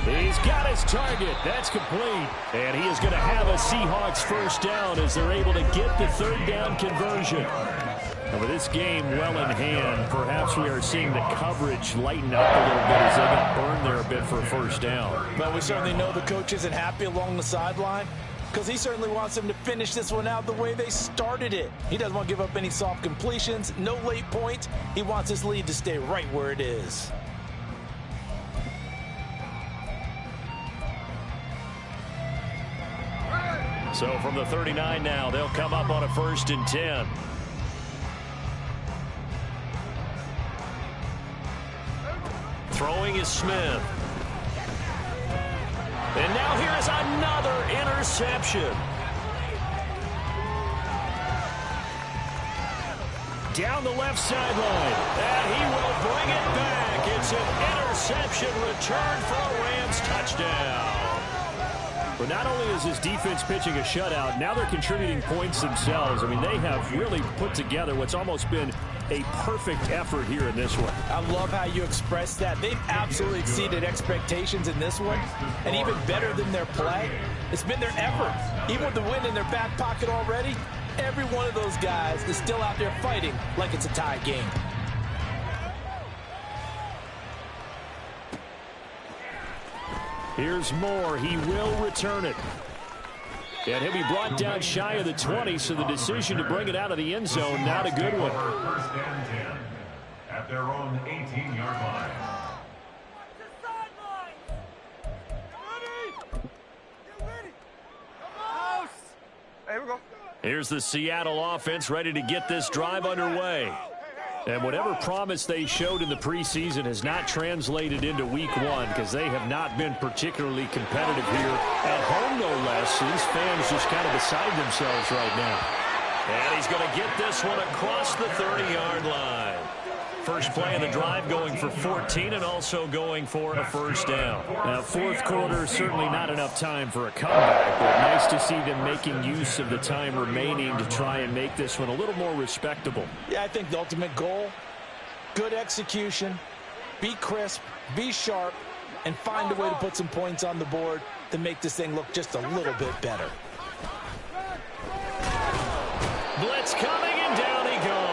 He's got his target. That's complete. And he is going to have a Seahawks 1st down as they're able to get the 3rd down conversion. And with this game well in hand, perhaps we are seeing the coverage lighten up a little bit as they got burned there a bit for a 1st down. But we certainly know the coach isn't happy along the sideline because he certainly wants them to finish this one out the way they started it. He doesn't want to give up any soft completions, no late points. He wants his lead to stay right where it is. So from the 39 now, they'll come up on a 1st and 10. Throwing is Smith. And now here is another interception. Down the left sideline. And he will bring it back. It's an interception return for a Rams touchdown. But not only is his defense pitching a shutout, now they're contributing points themselves. I mean, they have really put together what's almost been a perfect effort here in this one. I love how you express that. They've absolutely exceeded expectations in this one. And even better than their play, it's been their effort. Even with the win in their back pocket already, every one of those guys is still out there fighting like it's a tie game. Here's Moore. He will return it. And he'll be brought down shy of the 20, so the decision to bring it out of the end zone, not a good one. First and 10 at their own 18-yard line. Here we go. Here's the Seattle offense ready to get this drive underway. And whatever promise they showed in the preseason has not translated into week one because they have not been particularly competitive here at home, no less. These fans just kind of beside themselves right now. And he's going to get this one across the 30-yard line. First play of the drive going for 14 and also going for a first down. Now, fourth quarter, certainly not enough time for a comeback, but nice to see them making use of the time remaining to try and make this one a little more respectable. Yeah, I think the ultimate goal, good execution, be crisp, be sharp, and find a way to put some points on the board to make this thing look just a little bit better. Blitz coming, and down he goes.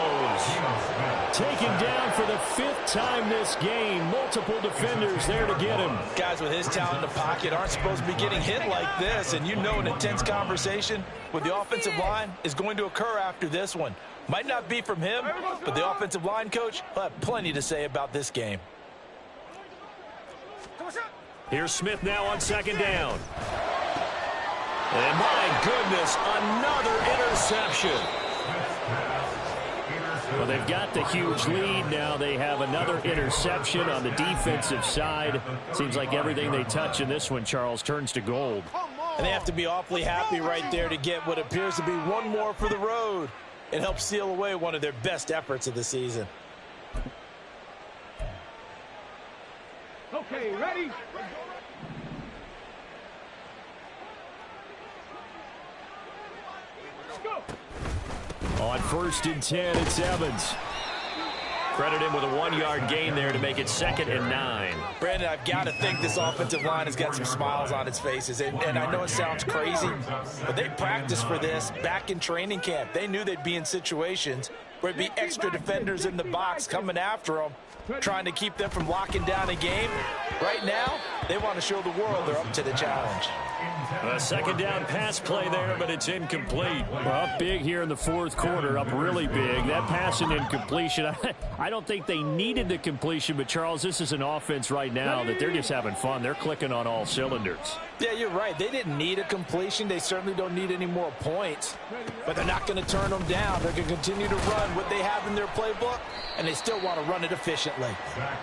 Taken down for the 5th time this game. Multiple defenders there to get him. Guys with his talent in the pocket aren't supposed to be getting hit like this, and you know an intense conversation with the offensive line is going to occur after this one. Might not be from him, but the offensive line coach will have plenty to say about this game. Here's Smith now on second down. And my goodness, another interception. Well, they've got the huge lead. Now they have another interception on the defensive side. Seems like everything they touch in this one, Charles, turns to gold. And they have to be awfully happy right there to get what appears to be one more for the road. It helps seal away one of their best efforts of the season. Okay, ready? Let's go. On 1st and 10, it's Evans. Credit him with a 1-yard gain there to make it 2nd and 9. Brandon, I've got to think this offensive line has got some smiles on its faces. And I know it sounds crazy, but they practiced for this back in training camp. They knew they'd be in situations where it'd be extra defenders in the box coming after them, trying to keep them from locking down a game. Right now, they want to show the world they're up to the challenge. A second down pass play there, but it's incomplete. Well, up big here in the fourth quarter, up really big. That pass and incompletion, I don't think they needed the completion, but Charles, this is an offense right now that they're just having fun. They're clicking on all cylinders. Yeah, you're right. They didn't need a completion. They certainly don't need any more points, but they're not going to turn them down. They're going to continue to run what they have in their playbook, and they still want to run it efficiently.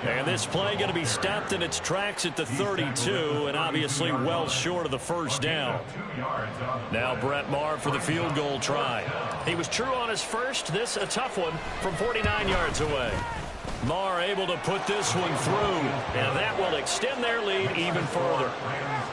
And this play going to be stopped in its tracks at the 32, and obviously well short of the first down. Now Brett Maher for the field goal try. He was true on his first. This a tough one from 49 yards away. Maher able to put this one through, and that will extend their lead even further.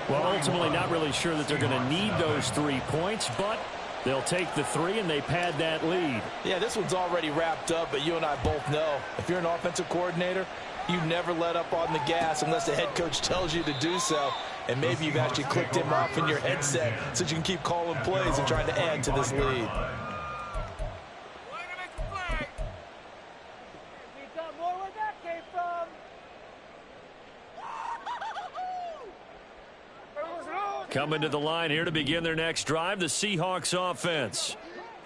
Well, ultimately not really sure that they're going to need those 3 points, but they'll take the 3 and they pad that lead. Yeah, this one's already wrapped up, but you and I both know if you're an offensive coordinator, you never let up on the gas unless the head coach tells you to do so. And maybe you've actually clicked him off in your headset so you can keep calling plays and trying to add to this lead. Coming to the line here to begin their next drive, the Seahawks offense.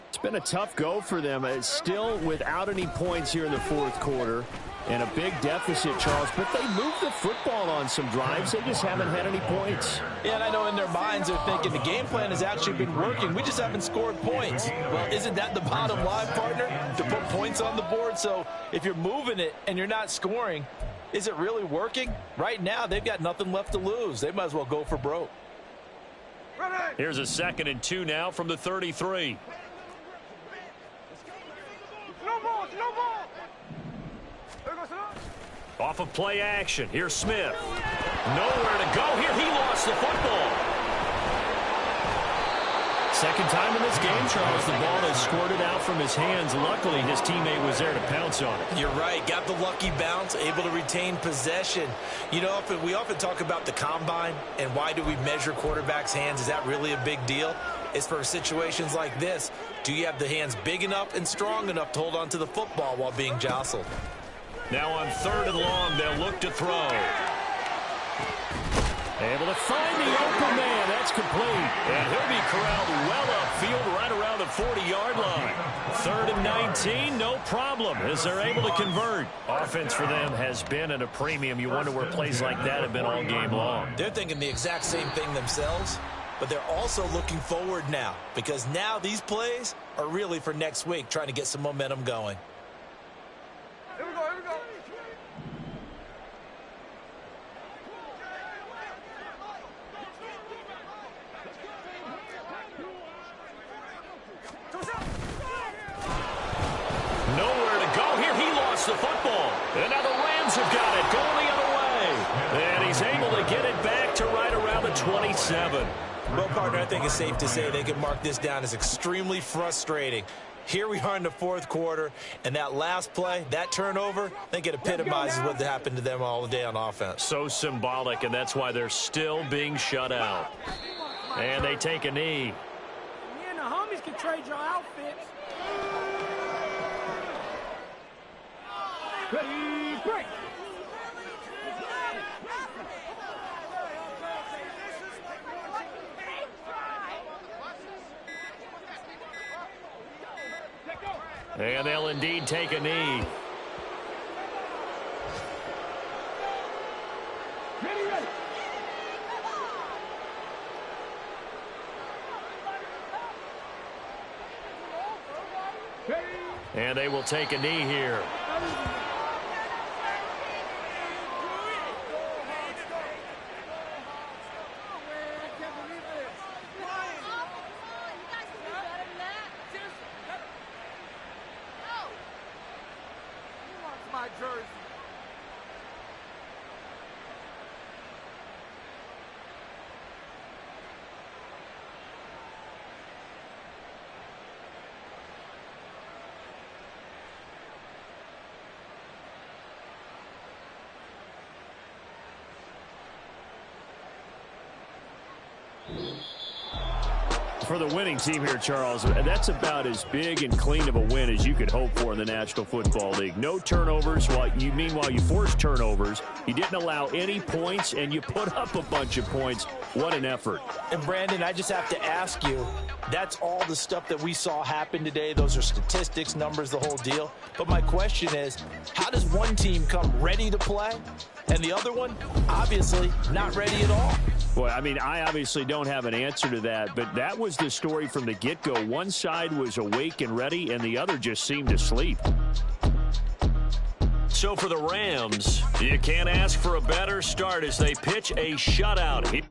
It's been a tough go for them. It's still without any points here in the fourth quarter and a big deficit, Charles, but they moved the football on some drives. They just haven't had any points. Yeah, and I know in their minds they're thinking the game plan has actually been working. We just haven't scored points. Well, isn't that the bottom line, partner? To put points on the board. So if you're moving it and you're not scoring, Is it really working? Right now, they've got nothing left to lose. They might as well go for broke. Here's a 2nd and 2 now from the 33. Off of play action. Here's Smith. Nowhere to go here. He lost the football. Second time in this game, Charles, the ball has squirted out from his hands. Luckily, his teammate was there to pounce on it. You're right. Got the lucky bounce, able to retain possession. You know, we often talk about the combine and why do we measure quarterbacks' hands. Is that really a big deal? It's for situations like this. Do you have the hands big enough and strong enough to hold on to the football while being jostled? Now on 3rd and long, they'll look to throw. Able to find the open man. That's complete. And he'll be corralled well upfield right around the 40-yard line. 3rd and 19, no problem, as they're able to convert. Offense for them has been at a premium. You wonder where plays like that have been all game long. They're thinking the exact same thing themselves, but they're also looking forward now, because now these plays are really for next week, trying to get some momentum going. Here we go, here we go. Nowhere to go here. He lost the football. And now the Rams have got it, going the other way. And he's able to get it back to right around the 27. Well, partner, I think it's safe to say they can mark this down as extremely frustrating. Here we are in the 4th quarter, and that last play, that turnover, I think it epitomizes what happened to them all day on offense. So symbolic, and that's why they're still being shut out. And they take a knee. Me and the homies can trade your outfits. Ready, break. And they'll indeed take a knee. Ready. And they will take a knee here. My jersey. For the winning team here, Charles, that's about as big and clean of a win as you could hope for in the National Football League. No turnovers. Meanwhile, you forced turnovers. You didn't allow any points, and you put up a bunch of points. What an effort. And, Brandon, I just have to ask you, that's all the stuff that we saw happen today. Those are statistics, numbers, the whole deal. But my question is, how does one team come ready to play, and the other one, obviously, not ready at all? Well, I mean, I obviously don't have an answer to that, but that was the story from the get-go. One side was awake and ready, and the other just seemed to sleep. So for the Rams, you can't ask for a better start as they pitch a shutout.